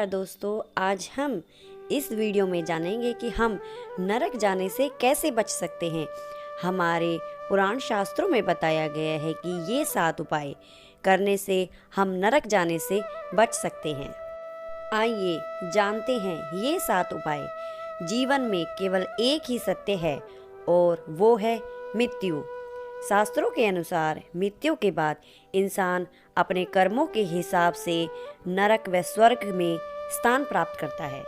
नमस्कार दोस्तों, आज हम इस वीडियो में जानेंगे कि हम नरक जाने से कैसे बच सकते हैं। हमारे पुराण शास्त्रों में बताया गया है कि ये 7 उपाय करने से हम नरक जाने से बच सकते हैं। आइए जानते हैं ये 7 उपाय। जीवन में केवल एक ही सत्य है और वो है मृत्यु। शास्त्रों के अनुसार मृत्यु के बाद इंसान अपने कर्मों के हिसाब से नरक व स्वर्ग में स्थान प्राप्त करता है।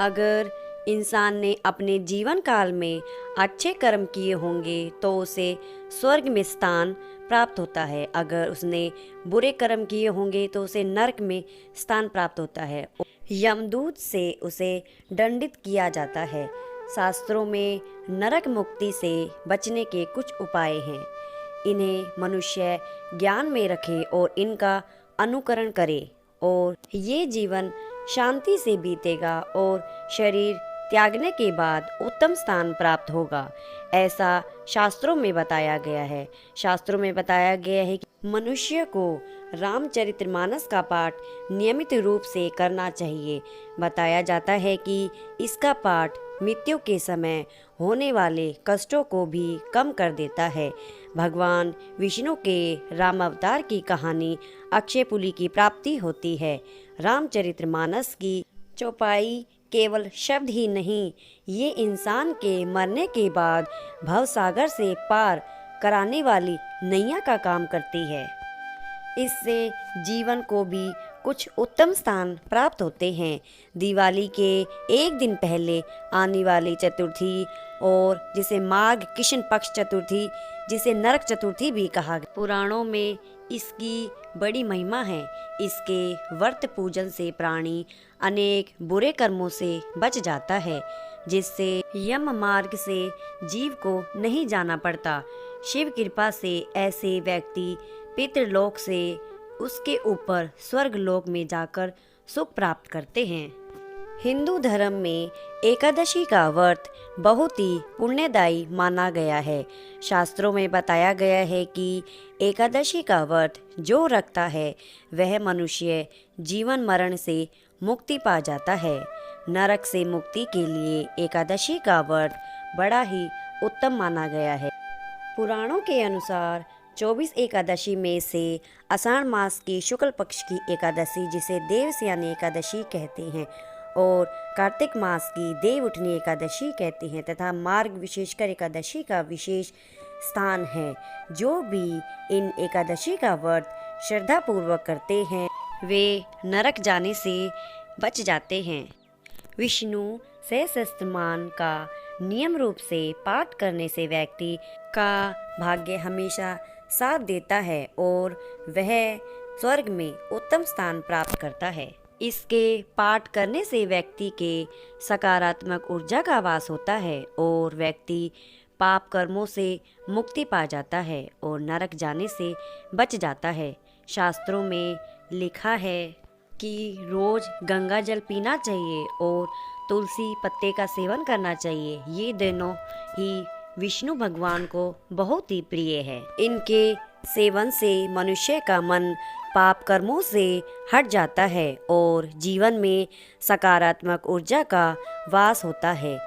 अगर इंसान ने अपने जीवन काल में अच्छे कर्म किए होंगे तो उसे स्वर्ग में स्थान प्राप्त होता है। अगर उसने बुरे कर्म किए होंगे तो उसे नरक में स्थान प्राप्त होता है। यमदूत से उसे दंडित किया जाता है। शास्त्रों में नरक मुक्ति से बचने के कुछ उपाय हैं। इन्हें मनुष्य ज्ञान में रखे और इनका अनुकरण करे और ये जीवन शांति से बीतेगा और शरीर त्यागने के बाद उत्तम स्थान प्राप्त होगा, ऐसा शास्त्रों में बताया गया है। शास्त्रों में बताया गया है कि मनुष्य को रामचरितमानस का पाठ नियमित रूप से करना चाहिए। बताया जाता है कि इसका पाठ मृत्यु के समय होने वाले कष्टों को भी कम कर देता है। भगवान विष्णु के राम अवतार की कहानी अक्षय पुली की प्राप्ति होती है। रामचरितमानस की चौपाई केवल शब्द ही नहीं, ये इंसान के मरने के बाद भवसागर से पार कराने वाली नैया का काम करती है। इससे जीवन को भी कुछ उत्तम स्थान प्राप्त होते हैं। दिवाली के एक दिन पहले आने वाली चतुर्थी और जिसे माघ कृष्ण पक्ष चतुर्थी, जिसे नरक चतुर्थी भी कहा गया, पुराणों में इसकी बड़ी महिमा है। इसके व्रत पूजन से प्राणी अनेक बुरे कर्मों से बच जाता है, जिससे यम मार्ग से जीव को नहीं जाना पड़ता। शिव कृपा से ऐसे व्यक्ति पितृलोक से उसके ऊपर स्वर्ग लोक में जाकर सुख प्राप्त करते हैं। हिंदू धर्म में एकादशी का व्रत बहुत ही पुण्यदायी माना गया है। शास्त्रों में बताया गया है कि एकादशी का व्रत जो रखता है वह मनुष्य जीवन मरण से मुक्ति पा जाता है। नरक से मुक्ति के लिए एकादशी का व्रत बड़ा ही उत्तम माना गया है। पुराणों के अनुसार 24 एकादशी में से आषाढ़ मास की शुक्ल पक्ष की एकादशी, जिसे देवस्यानी एकादशी कहते हैं, और कार्तिक मास की देव उठनी एकादशी कहते हैं, तथा मार्ग विशेषकर एकादशी का विशेष स्थान है। जो भी इन एकादशी का व्रत श्रद्धा पूर्वक करते हैं वे नरक जाने से बच जाते हैं। विष्णु सहस्त्रनाम का नियम रूप से पाठ करने से व्यक्ति का भाग्य हमेशा साथ देता है और वह स्वर्ग में उत्तम स्थान प्राप्त करता है। इसके पाठ करने से व्यक्ति के सकारात्मक ऊर्जा का वास होता है और व्यक्ति पाप कर्मों से मुक्ति पा जाता है और नरक जाने से बच जाता है। शास्त्रों में लिखा है कि रोज गंगा जल पीना चाहिए और तुलसी पत्ते का सेवन करना चाहिए। ये दोनों ही विष्णु भगवान को बहुत ही प्रिय है। इनके सेवन से मनुष्य का मन पाप कर्मों से हट जाता है और जीवन में सकारात्मक ऊर्जा का वास होता है।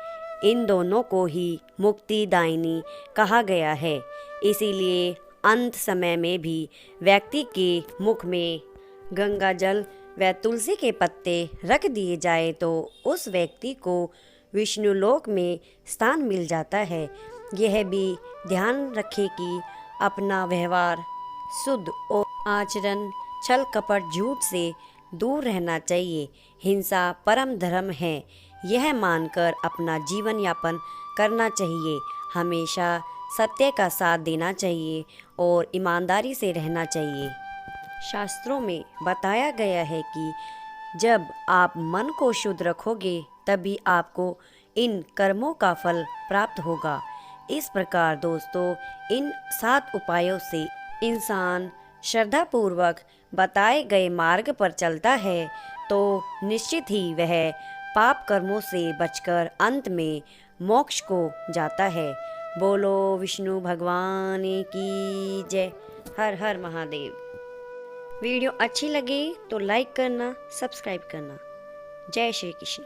इन दोनों को ही मुक्तिदायिनी कहा गया है। इसीलिए अंत समय में भी व्यक्ति के मुख में गंगा जल व तुलसी के पत्ते रख दिए जाए तो उस व्यक्ति को विष्णु लोक में स्थान मिल जाता है। यह भी ध्यान रखें कि अपना व्यवहार शुद्ध और आचरण छल कपट झूठ से दूर रहना चाहिए। हिंसा परम धर्म है, यह मानकर अपना जीवन यापन करना चाहिए। हमेशा सत्य का साथ देना चाहिए और ईमानदारी से रहना चाहिए। शास्त्रों में बताया गया है कि जब आप मन को शुद्ध रखोगे तभी आपको इन कर्मों का फल प्राप्त होगा। इस प्रकार दोस्तों, इन 7 उपायों से इंसान श्रद्धा पूर्वक बताए गए मार्ग पर चलता है तो निश्चित ही वह पाप कर्मों से बचकर अंत में मोक्ष को जाता है। बोलो विष्णु भगवान की जय। हर हर महादेव। वीडियो अच्छी लगी तो लाइक करना, सब्सक्राइब करना। जय श्री कृष्ण।